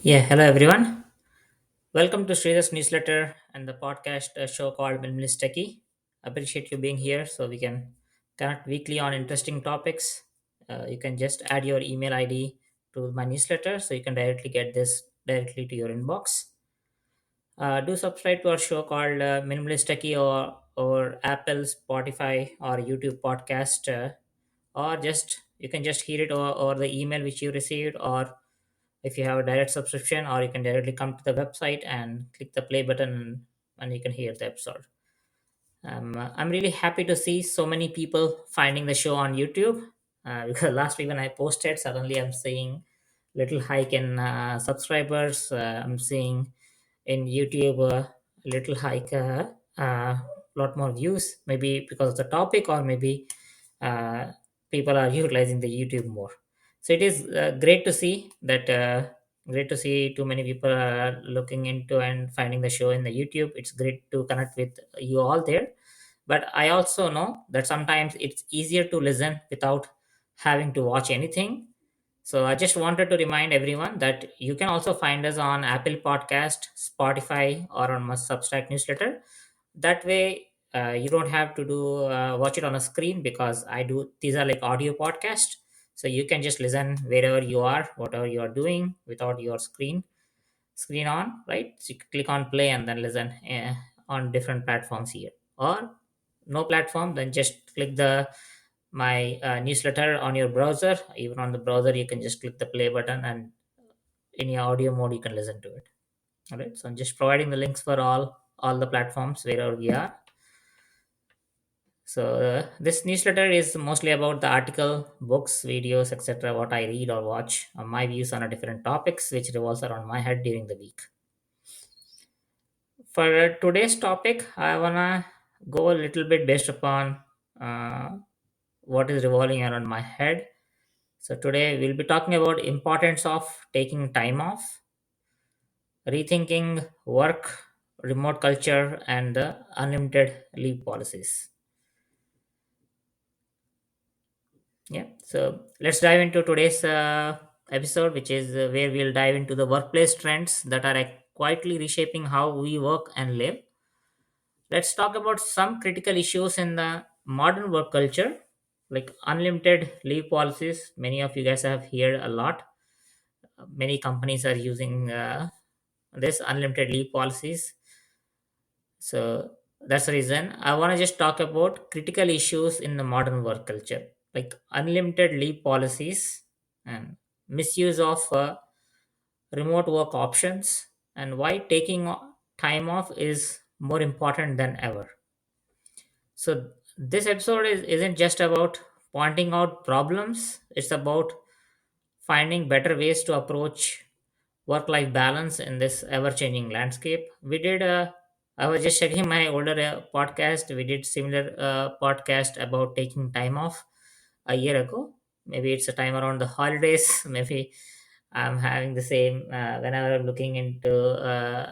Yeah, hello everyone. Welcome to Sridhar's newsletter and the podcast show called Minimalist Techie. Appreciate you being here so we can connect weekly on interesting topics. You can just add your email ID to my newsletter so you can directly get this directly to your inbox. Do subscribe to our show called Minimalist Techie or Apple, Spotify, or YouTube podcast, or just you can just hear it or the email which you received, or if you have a direct subscription, or you can directly come to the website and click the play button and you can hear the episode. I'm really happy to see so many people finding the show on YouTube, because last week when I posted, suddenly I'm seeing little hike in subscribers. I'm seeing in YouTube little hike, lot more views, maybe because of the topic, or maybe uh, people are utilizing the YouTube more. So it is great to see that. Great to see too many people are looking into and finding the show in the YouTube. It's great to connect with you all there, but I also know that sometimes it's easier to listen without having to watch anything. So I just wanted to remind everyone that you can also find us on Apple Podcast, Spotify, or on my Substack newsletter. That way, you don't have to do watch it on a screen, because I do these are like audio podcast. So you can just listen wherever you are, whatever you are doing, without your screen on, right? So you click on play and then listen on different platforms here, or no platform, then just click the my newsletter on your browser. Even on the browser, you can just click the play button, and in your audio mode, you can listen to it. All right. So I'm just providing the links for all the platforms wherever we are. So this newsletter is mostly about the article, books, videos, etc. What I read or watch, my views on a different topics which revolves around my head during the week. For today's topic, I wanna go a little bit based upon uh, what is revolving around my head. So today we'll be talking about importance of taking time off, rethinking work, remote culture, and the unlimited leave policies. Yeah. So let's dive into today's episode, which is where we'll dive into the workplace trends that are quietly reshaping how we work and live. Let's talk about some critical issues in the modern work culture, like unlimited leave policies. Many of you guys have heard a lot. Many companies are using this unlimited leave policies. So that's the reason I want to just talk about critical issues in the modern work culture, like unlimited leave policies and misuse of remote work options, and why taking time off is more important than ever. So this episode isn't just about pointing out problems, it's about finding better ways to approach work life balance in this ever changing landscape. I was just checking my older podcast. We did similar podcast about taking time off a year ago. Maybe it's a time around the holidays. Maybe I'm having the same whenever I'm looking into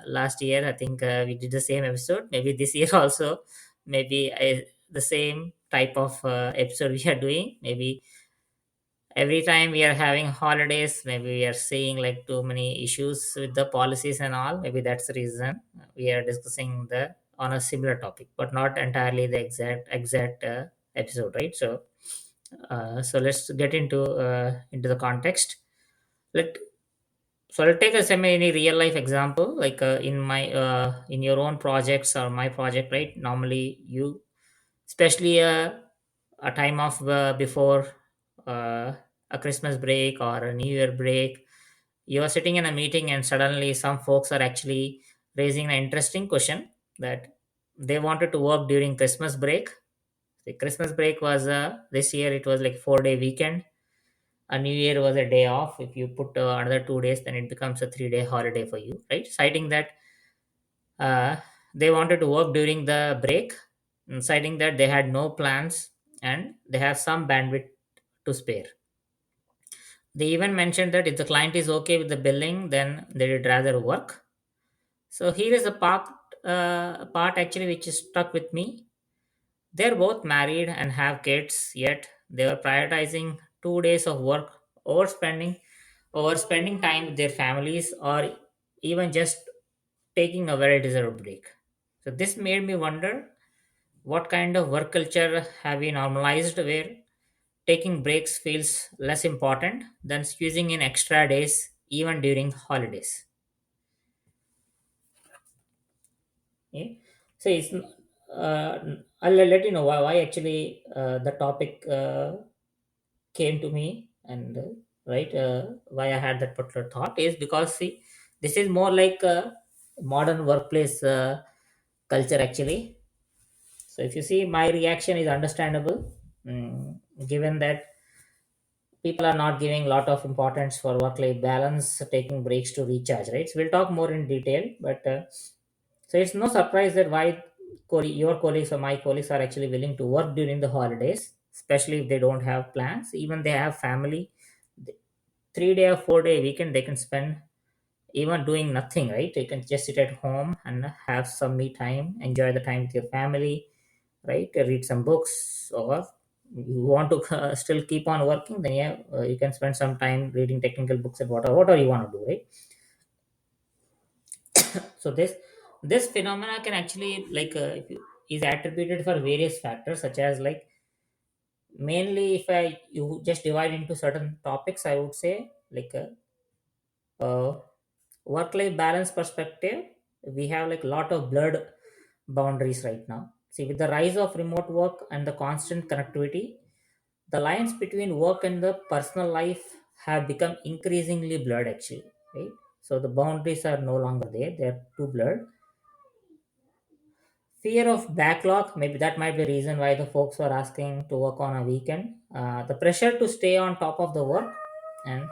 last year. I think we did the same episode. Maybe this year also. Maybe the same type of episode we are doing. Maybe every time we are having holidays, maybe we are seeing like too many issues with the policies and all. Maybe that's the reason we are discussing the on a similar topic, but not entirely the exact episode, right? So so let's get into the context. Let So I'll take a semi any real life example, like in my in your own projects or my project, right? Normally, you, especially a time of before uh, a Christmas break or a New Year break, you are sitting in a meeting and suddenly some folks are actually raising an interesting question that they wanted to work during Christmas break. The Christmas break was this year it was like 4 day weekend. A New Year was a day off. If you put another 2 days, then it becomes a 3 day holiday for you, right? Citing that uh, they wanted to work during the break, and citing that they had no plans and they have some bandwidth to spare. They even mentioned that if the client is okay with the billing, then they would rather work. So here is a part actually which is stuck with me. They're both married and have kids, yet they were prioritizing 2 days of work over spending over spending time with their families, or even just taking a well deserved break. So, this made me wonder, what kind of work culture have we normalized where taking breaks feels less important than squeezing in extra days even during holidays? Yeah. So, I'll let you know why actually the topic came to me, and right, why I had that particular thought is because, see, this is more like a modern workplace culture actually. So if you see, my reaction is understandable, given that people are not giving a lot of importance for work life balance, taking breaks to recharge, right? So we'll talk more in detail, but so it's no surprise that why your colleagues or my colleagues are actually willing to work during the holidays, especially if they don't have plans, even they have family. 3 day or 4 day weekend they can spend even doing nothing, right? You can just sit at home and have some me time, enjoy the time with your family, right? Read some books, or you want to still keep on working, then yeah, you can spend some time reading technical books and whatever you want to do, right? So this phenomena can actually, like, is attributed for various factors, such as, like, mainly if I you just divide into certain topics, I would say, like, uh, work life balance perspective, we have like a lot of blurred boundaries right now. See, with the rise of remote work and the constant connectivity, the lines between work and the personal life have become increasingly blurred actually, right? So the boundaries are no longer there, they are too blurred. Fear of backlog, maybe that might be the reason why the folks were asking to work on a weekend. The pressure to stay on top of the work and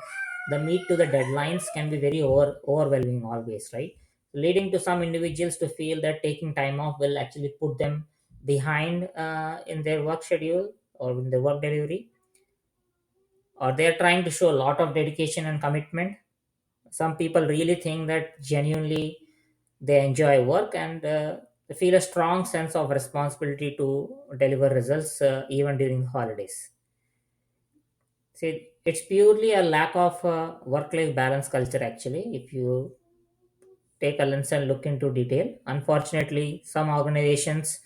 the meet to the deadlines can be very overwhelming always, right? Leading to some individuals to feel that taking time off will actually put them behind in their work schedule or in their work delivery, or they're trying to show a lot of dedication and commitment. Some people really think that genuinely they enjoy work, and they feel a strong sense of responsibility to deliver results even during holidays. See, it's purely a lack of work-life balance culture. Actually, if you take a lens and look into detail, unfortunately, some organizations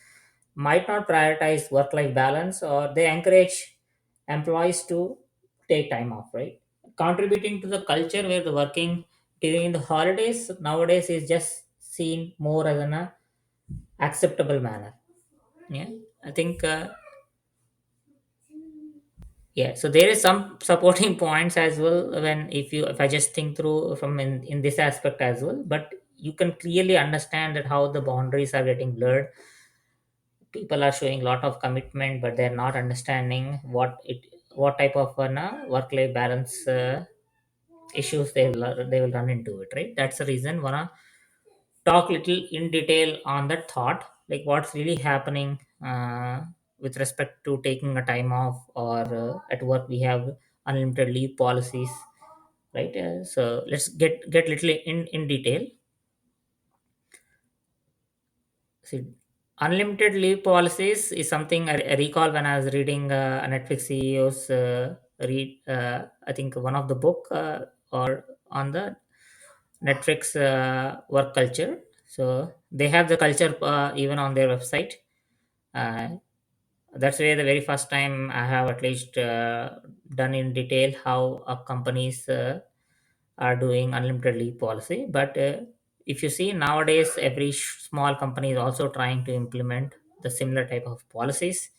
might not prioritize work-life balance, or they encourage employees to take time off, right? Contributing to the culture where the working during the holidays nowadays is just seen more as an acceptable manner. Yeah, I think, yeah. So there is some supporting points as well, when if I just think through from in this aspect as well, but you can clearly understand that how the boundaries are getting blurred. People are showing a lot of commitment, but they're not understanding what type of work life balance issues they will run into it, right? That's the reason wanna talk little in detail on that thought, like what's really happening with respect to taking a time off, or at work we have unlimited leave policies, right? So let's get little in detail. See, unlimited leave policies is something I recall when I was reading a Netflix CEO's read. I think one of the book, or on the Netflix work culture. So they have the culture even on their website. Uh, that's where the very first time I have at least done in detail how companies are doing unlimited leave policy. But if you see nowadays, every small company is also trying to implement the similar type of policies.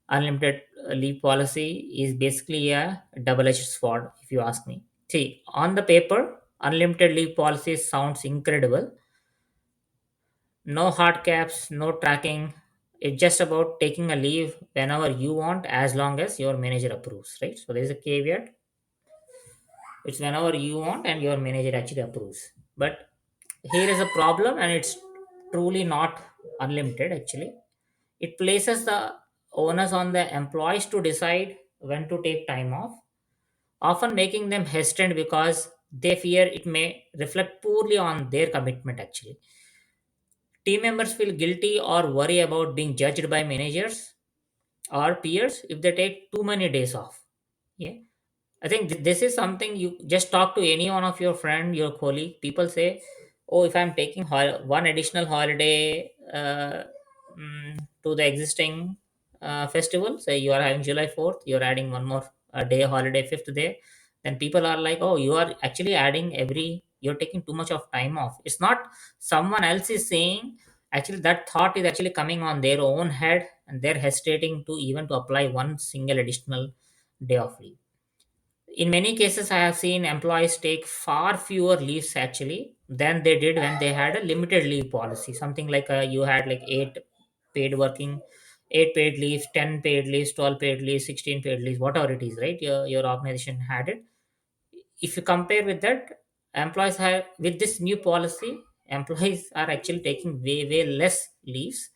Unlimited leave policy is basically a double-edged sword, if you ask me. See, on the paper, unlimited leave policy sounds incredible. No hard caps, no tracking. It's just about taking a leave whenever you want, as long as your manager approves, right? So there's a caveat. It's whenever you want and your manager actually approves. But here is a problem, and it's truly not unlimited actually. It places the onus on the employees to decide when to take time off, often making them hesitant because they fear it may reflect poorly on their commitment actually. Team members feel guilty or worry about being judged by managers or peers if they take too many days off. Yeah. I think this is something you just talk to any one of your friend, your colleague. People say, "Oh, if I'm taking one additional holiday to the existing festival, say you are having July 4th, you're adding one more day holiday, fifth day." Then people are like, "Oh, you are actually adding every. You're taking too much of time off." It's not someone else is saying. Actually, that thought is actually coming on their own head, and they're hesitating to even to apply one single additional day of leave. In many cases, I have seen employees take far fewer leaves actually than they did when they had a limited leave policy. Something like you had like paid working, 8 paid leaves, 10 paid leaves, 12 paid leaves, 16 paid leaves, whatever it is, right? Your organization had it. If you compare with that, employees have with this new policy, employees are actually taking way less leaves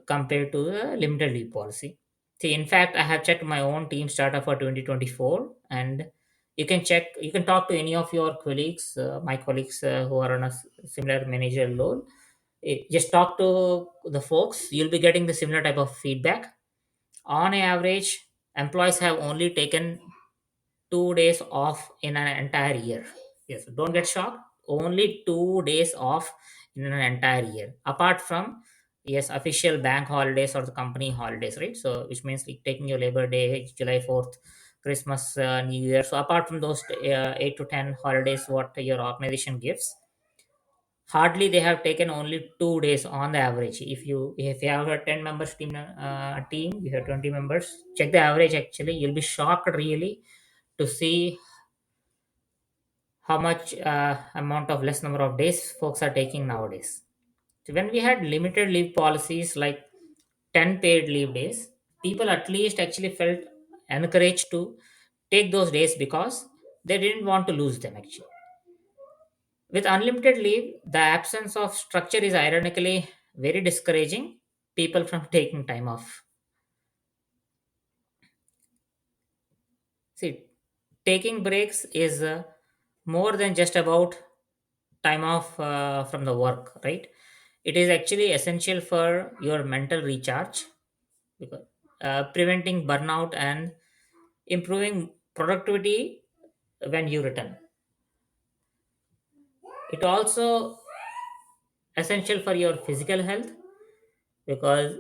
compared to the limited leave policy. See, in fact, I have checked my own team startup for 2024, and you can talk to any of your colleagues, my colleagues who are on a similar managerial role. Just talk to the folks, you'll be getting the similar type of feedback. On average, employees have only taken 2 days off in an entire year. Yes, don't get shocked. Only 2 days off in an entire year, apart from yes official bank holidays or the company holidays, right? So which means like taking your Labor Day, July 4th, Christmas, New Year. So apart from those 8 to 10 holidays, what your organization gives, hardly they have taken only 2 days on the average. If you have a 10 members team, you have 20 members. Check the average. Actually, you'll be shocked really to see how much amount of less number of days folks are taking nowadays. So when we had limited leave policies like 10 paid leave days, people at least actually felt encouraged to take those days because they didn't want to lose them actually. With unlimited leave, the absence of structure is ironically very discouraging people from taking time off. See, taking breaks is more than just about time off from the work, right? It is actually essential for your mental recharge because preventing burnout and improving productivity when you return. It also essential for your physical health because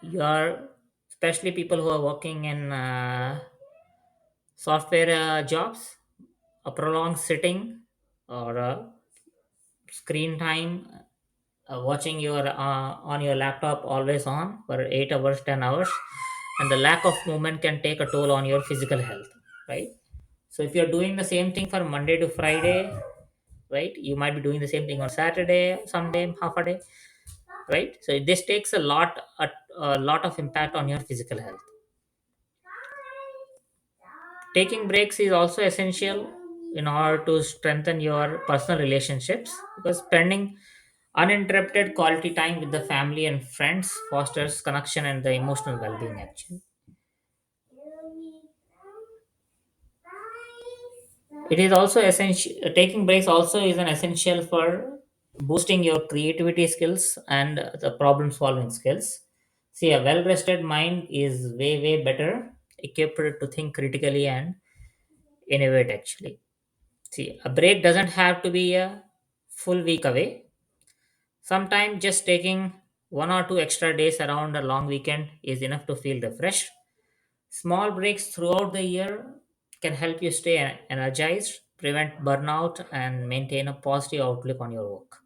you are, especially people who are working in software jobs, a prolonged sitting or screen time, watching your on your laptop always on for 8 hours, 10 hours, and the lack of movement can take a toll on your physical health, right? So if you're doing the same thing for Monday to Friday, right, you might be doing the same thing on Saturday, someday half a day, right? So this takes a lot of impact on your physical health. Taking breaks is also essential in order to strengthen your personal relationships because spending uninterrupted quality time with the family and friends fosters connection and the emotional well-being actually. It is also essential. Taking breaks also is an essential for boosting your creativity skills and the problem solving skills. See, a well rested mind is way better equipped to think critically and innovate actually. See, a break doesn't have to be a full week away. Sometimes just taking 1 or 2 extra days around a long weekend is enough to feel refreshed. Small breaks throughout the year can help you stay energized, prevent burnout, and maintain a positive outlook on your work.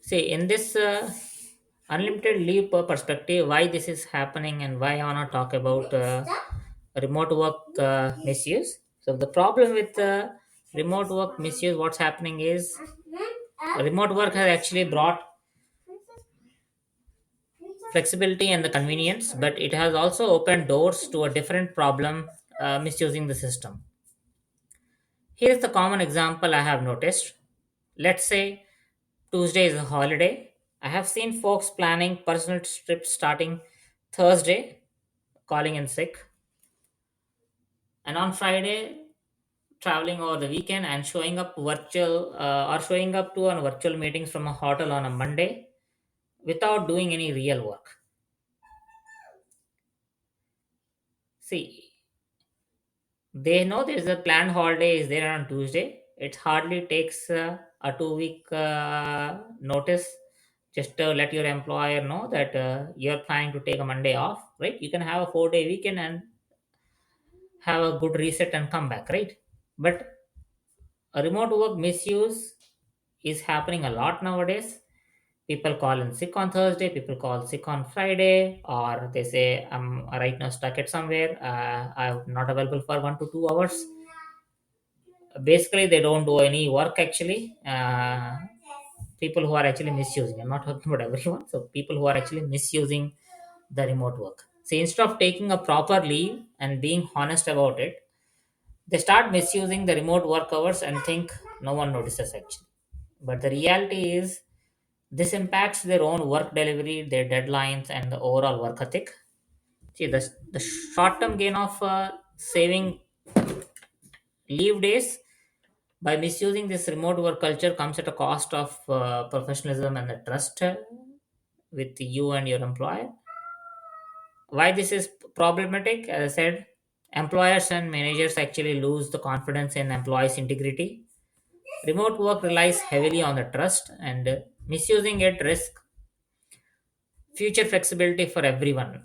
See, in this unlimited leave perspective, why this is happening and why I want to talk about remote work misuse. So, the problem with remote work misuse, what's happening is remote work has actually brought flexibility and the convenience, but it has also opened doors to a different problem, misusing the system. Here is the common example I have noticed. Let's say Tuesday is a holiday. I have seen folks planning personal trips starting Thursday, calling in sick, and on Friday, traveling over the weekend and showing up virtual or showing up to on virtual meetings from a hotel on a Monday. without doing any real work. See, they know there's a planned holiday is there on Tuesday. It hardly takes a 2 week notice just to let your employer know that you're planning to take a Monday off, right? You can have a 4 day weekend and have a good reset and come back, right? But a remote work misuse is happening a lot nowadays. People call in sick on Thursday, people call sick on Friday, or they say, I'm right now stuck at somewhere, I'm not available for 1 to 2 hours. Basically, they don't do any work actually. People who are actually misusing, I'm not talking about everyone, so people who are actually misusing the remote work. See, instead of taking a proper leave and being honest about it, they start misusing the remote work hours and think no one notices actually. But the reality is, this impacts their own work delivery, their deadlines, and the overall work ethic. See, the short term gain of saving leave days by misusing this remote work culture comes at a cost of professionalism and the trust with you and your employer. Why this is problematic? As I said, employers and managers actually lose the confidence in employees' integrity. Remote work relies heavily on the trust, and misusing it risk future flexibility for everyone.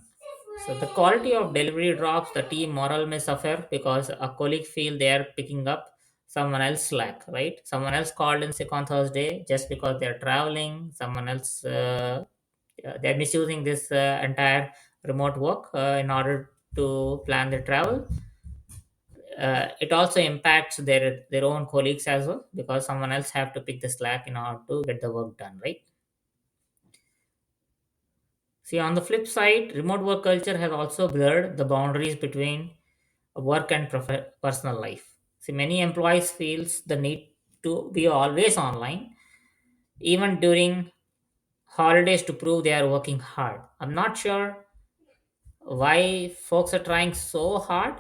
So the quality of delivery drops, the team morale may suffer because a colleague feel they are picking up someone else slack, right? Someone else called in sick on Thursday just because they're traveling. Someone else they're misusing this entire remote work in order to plan their travel. It also impacts their own colleagues as well because someone else have to pick the slack in order to get the work done, right? See, on the flip side, remote work culture has also blurred the boundaries between work and personal life. See, many employees feels the need to be always online, even during holidays, to prove they are working hard. I'm not sure why folks are trying so hard.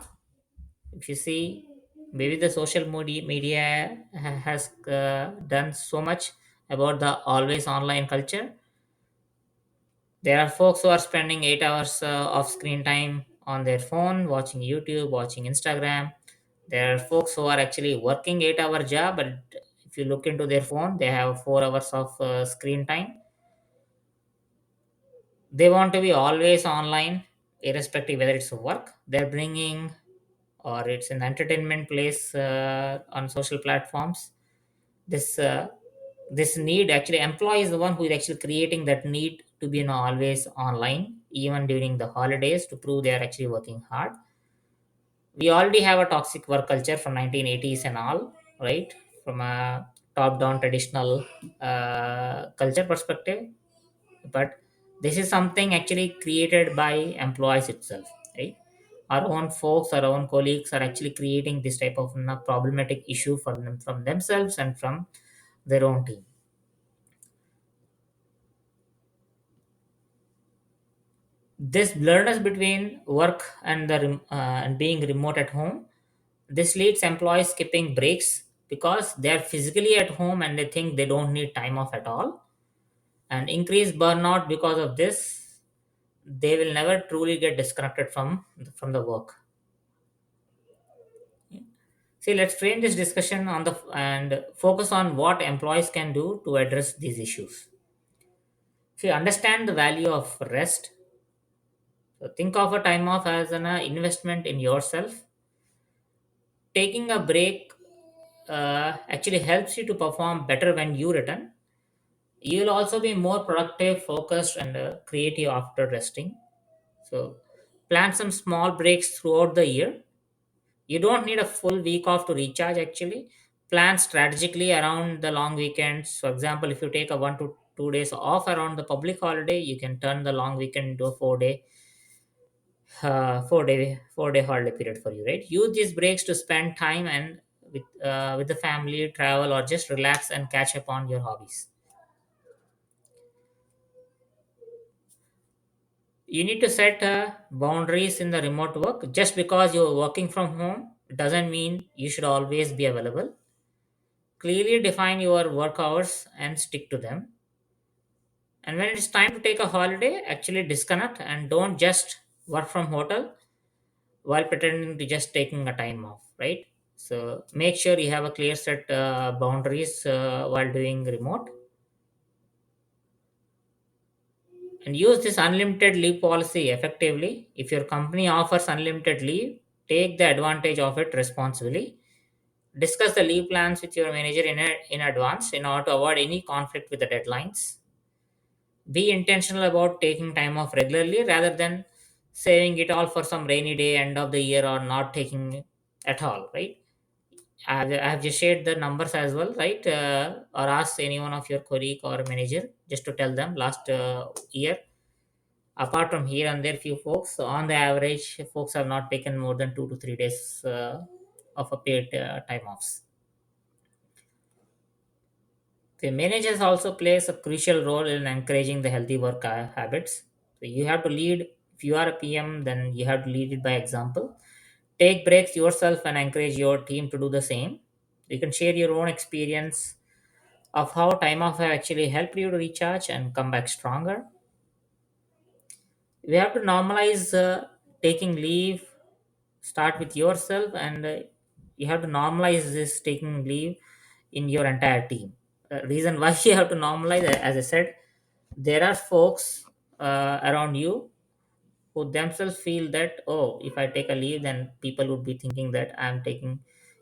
If you see, maybe the social media has done so much about the always online culture. There are folks who are spending 8 hours of screen time on their phone, watching YouTube, watching Instagram. There are folks who are actually working 8 hour job, but if you look into their phone, they have 4 hours of screen time. They want to be always online, irrespective whether it's work they're bringing or it's an entertainment place on social platforms. This this need actually employee is the one who is actually creating that need to be always online even during the holidays to prove they are actually working hard. We already have a toxic work culture from 1980s and all, right? From a top down traditional culture perspective, but this is something actually created by employees itself, right? Our own folks, our own colleagues are actually creating this type of problematic issue for them, from themselves and from their own team. This blurriness between work and and being remote at home, this leads employees skipping breaks because they are physically at home and they think they don't need time off at all, and increase burnout because of this. They will never truly get disconnected from the work. See, let's frame this discussion on the and focus on what employees can do to address these issues. See, understand the value of rest. So think of a time off as an investment in yourself. Taking a break actually helps you to perform better when you return. You will also be more productive, focused, and creative after resting. So, plan some small breaks throughout the year. You don't need a full week off to recharge actually. Plan strategically around the long weekends. For example, if you take a 1 to 2 days off around the public holiday, you can turn the long weekend into a 4 day holiday period for you, right? Use these breaks to spend time and with the family, travel, or just relax and catch up on your hobbies. You need to set boundaries in the remote work. Just because you're working from home doesn't mean you should always be available. Clearly define your work hours and stick to them. And when it's time to take a holiday, actually disconnect and don't just work from hotel while pretending to just taking a time off, right? So make sure you have a clear set boundaries while doing remote, and use this unlimited leave policy effectively. If your company offers unlimited leave, take the advantage of it responsibly. Discuss the leave plans with your manager in advance in order to avoid any conflict with the deadlines. Be intentional about taking time off regularly rather than saving it all for some rainy day, end of the year, or not taking at all, right? I have just shared the numbers as well, right? Or ask any one of your colleague or manager just to tell them last year. Apart from here and there, few folks, on the average, folks have not taken more than 2 to 3 days of a paid time offs. The managers also plays a crucial role in encouraging the healthy work habits. So you have to lead. If you are a PM, then you have to lead it by example. Take breaks yourself and encourage your team to do the same. You can share your own experience of how time off have actually helped you to recharge and come back stronger. We have to normalize taking leave. Start with yourself, and you have to normalize this taking leave in your entire team. Reason why you have to normalize, as I said, there are folks around you who themselves feel that, oh, if I take a leave, then people would be thinking that I'm taking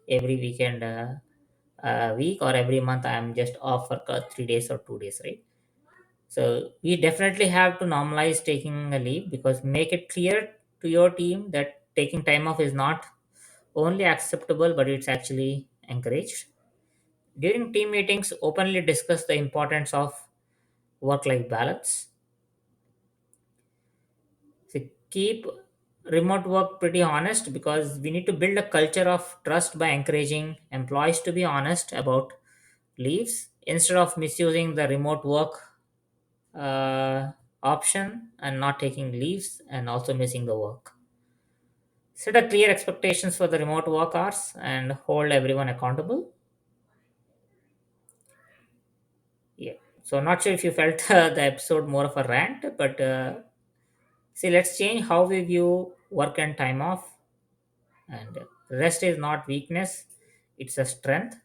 every weekend, week, or every month I'm just off for 3 days or 2 days, right? So we definitely have to normalize taking a leave, because make it clear to your team that taking time off is not only acceptable, but it's actually encouraged. During team meetings, openly discuss the importance of work life balance. So keep remote work pretty honest, because we need to build a culture of trust by encouraging employees to be honest about leaves instead of misusing the remote work option and not taking leaves and also missing the work. Set a clear expectations for the remote work hours and hold everyone accountable. Yeah. So not sure if you felt the episode more of a rant, but see, let's change how we view work and time off. And rest is not weakness; it's a strength.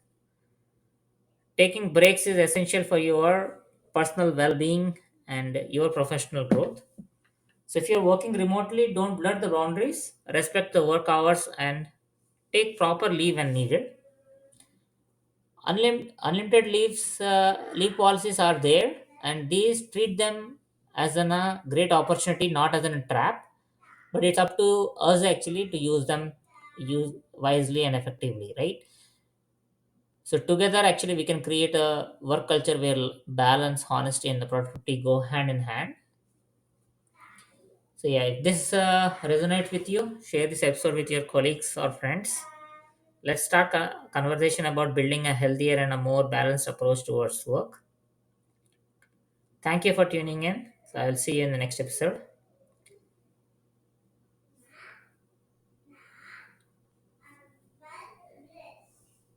Taking breaks is essential for your personal well-being and your professional growth. So if you're working remotely, don't blur the boundaries. Respect the work hours and take proper leave when needed. Unlimited leave policies are there, and these treat them as a great opportunity, not as a trap. But it's up to us actually to use wisely and effectively, right? So together, actually, we can create a work culture where balance, honesty, and the productivity go hand in hand. So yeah, if this resonates with you, share this episode with your colleagues or friends. Let's start a conversation about building a healthier and a more balanced approach towards work. Thank you for tuning in. So I'll see you in the next episode.